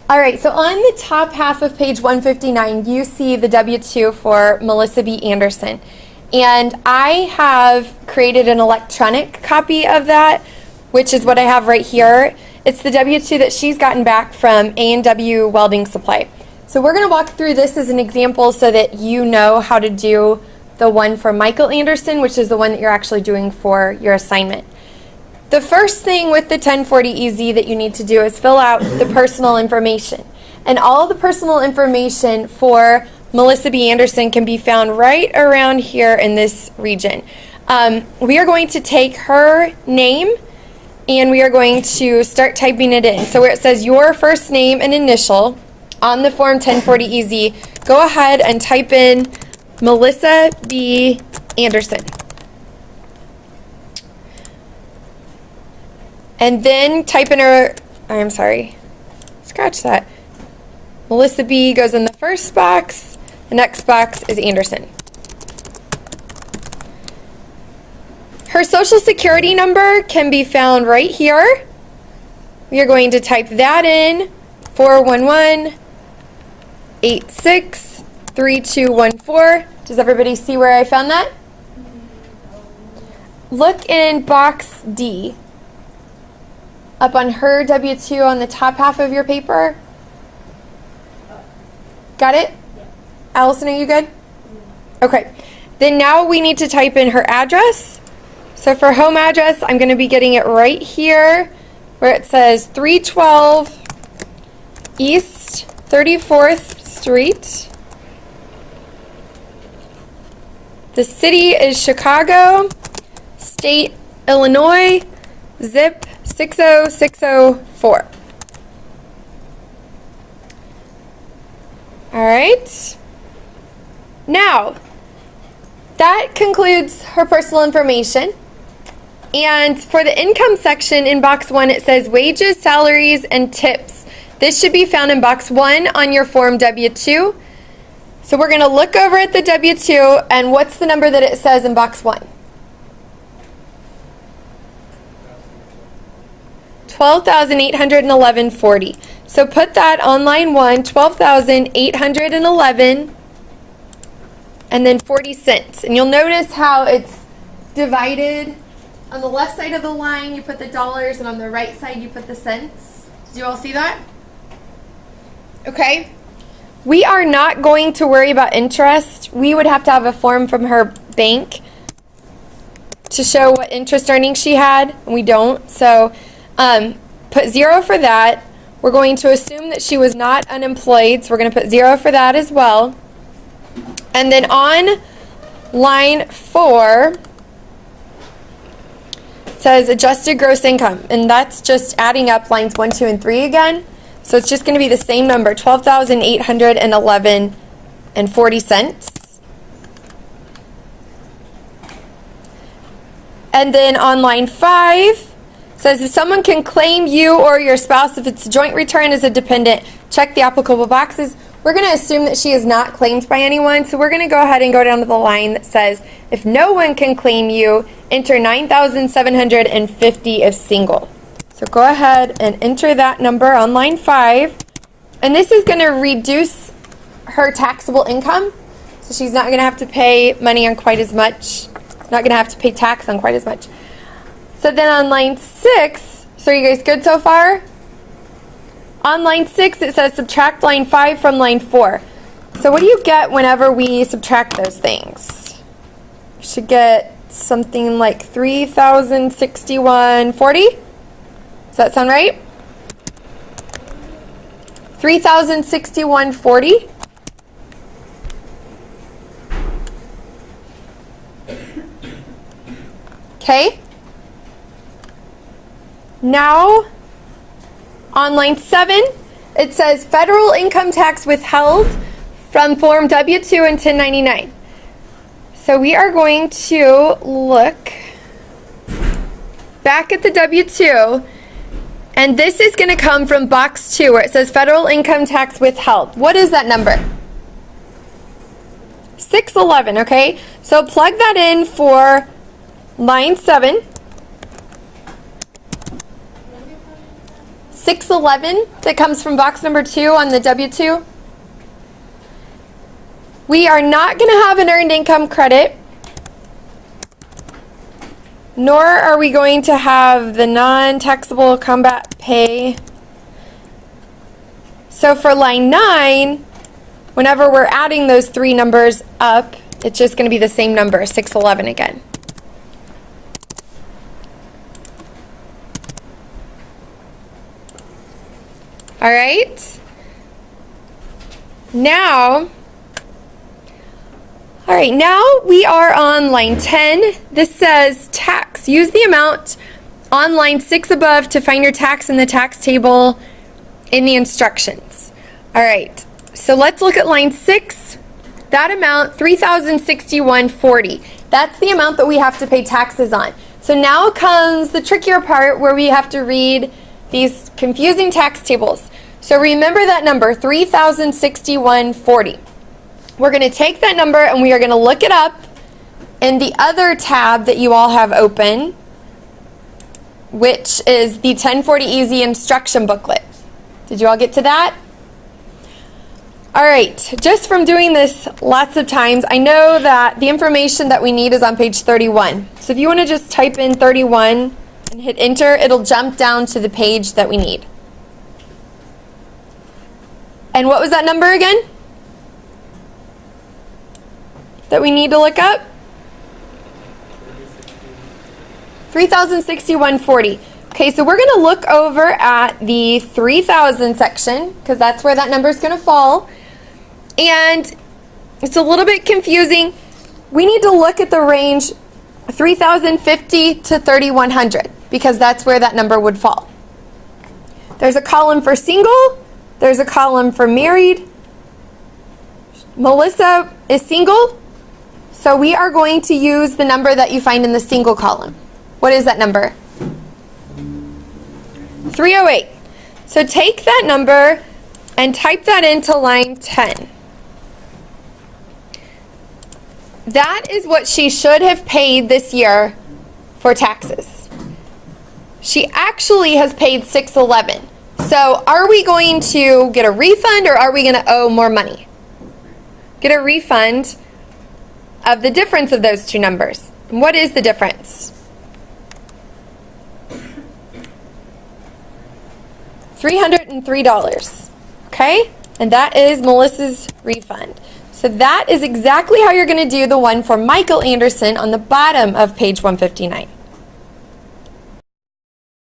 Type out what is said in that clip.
All right, so on the top half of page 159, you see the W-2 for Melissa B. Anderson. And I have created an electronic copy of that, which is what I have right here. It's the W-2 that she's gotten back from A&W Welding Supply. So we're going to walk through this as an example so that you know how to do the one for Michael Anderson, which is the one that you're actually doing for your assignment. The first thing with the 1040EZ that you need to do is fill out the personal information. And all the personal information for Melissa B. Anderson can be found right around here in this region. We are going to take her name and we are going to start typing it in. So where it says your first name and initial on the form 1040EZ, go ahead and type in Melissa B. Anderson. And then type in her, I'm sorry, scratch that. Melissa B. goes in the first box. The next box is Anderson. Her social security number can be found right here. We are going to type that in, 411-86-3214. Does everybody see where I found that? Look in box D. Up on her W-2 on the top half of your paper. Got it? Allison, are you good? Okay. Then now we need to type in her address. So for home address, I'm going to be getting it right here where it says 312 East 34th Street. The city is Chicago. State, Illinois. Zip 60604. All right. Now, that concludes her personal information. And for the income section in box 1, it says wages, salaries, and tips. This should be found in box 1 on your form W-2. So we're going to look over at the W-2, and what's the number that it says in box 1? $12,811.40. So put that on line 1, $12,811 and then 40 cents. And you'll notice how it's divided. On the left side of the line, you put the dollars, and on the right side, you put the cents. Did you all see that? Okay. We are not going to worry about interest. We would have to have a form from her bank to show what interest earnings she had, and we don't. So put 0 for that. We're going to assume that she was not unemployed, so we're going to put 0 for that as well. And then on line 4, it says adjusted gross income, and that's just adding up lines 1, 2, and 3 again. So it's just going to be the same number, $12,811 and 40 cents. And then on line 5, says if someone can claim you or your spouse if it's a joint return as a dependent, check the applicable boxes. We're going to assume that she is not claimed by anyone, so we're going to go ahead and go down to the line that says if no one can claim you, enter 9,750 if single. So go ahead and enter that number on line 5, and this is going to reduce her taxable income, so she's not going to have to pay money on quite as much, not going to have to pay tax on quite as much. So then on line 6, so are you guys good so far? On line 6, it says subtract line 5 from line 4. So what do you get whenever we subtract those things? You should get something like 3,061.40. Does that sound right? 3,061.40. Okay. Now, on line 7, it says federal income tax withheld from Form W-2 and 1099. So we are going to look back at the W-2, and this is going to come from box 2 where it says federal income tax withheld. What is that number? 611, okay? So plug that in for line 7. 611 that comes from box number 2 on the W-2. We are not going to have an earned income credit, nor are we going to have the non-taxable combat pay. So for line 9, whenever we're adding those 3 numbers up, it's just going to be the same number, 611 again. All right. Now we are on line 10. This says tax. Use the amount on line 6 above to find your tax in the tax table in the instructions. All right. So let's look at line 6. That amount, $3,061.40. That's the amount that we have to pay taxes on. So now comes the trickier part where we have to read these confusing tax tables. So remember that number, $3,061.40. We're going to take that number and we are going to look it up in the other tab that you all have open, which is the 1040 Easy instruction booklet. Did you all get to that? All right, just from doing this lots of times, I know that the information that we need is on page 31. So if you want to just type in 31 and hit enter, it'll jump down to the page that we need. And what was that number again that we need to look up? $3,061.40. Okay, so we're going to look over at the 3,000 section because that's where that number is going to fall. And it's a little bit confusing. We need to look at the range 3,050 to 3,100 because that's where that number would fall. There's a column for single. There's a column for married. Melissa is single, so we are going to use the number that you find in the single column. What is that number? 308. So take that number and type that into line 10. That is what she should have paid this year for taxes. She actually has paid $611. So are we going to get a refund or are we going to owe more money? Get a refund of the difference of those two numbers. And what is the difference? $303. Okay? And that is Melissa's refund. So that is exactly how you're going to do the one for Michael Anderson on the bottom of page 159.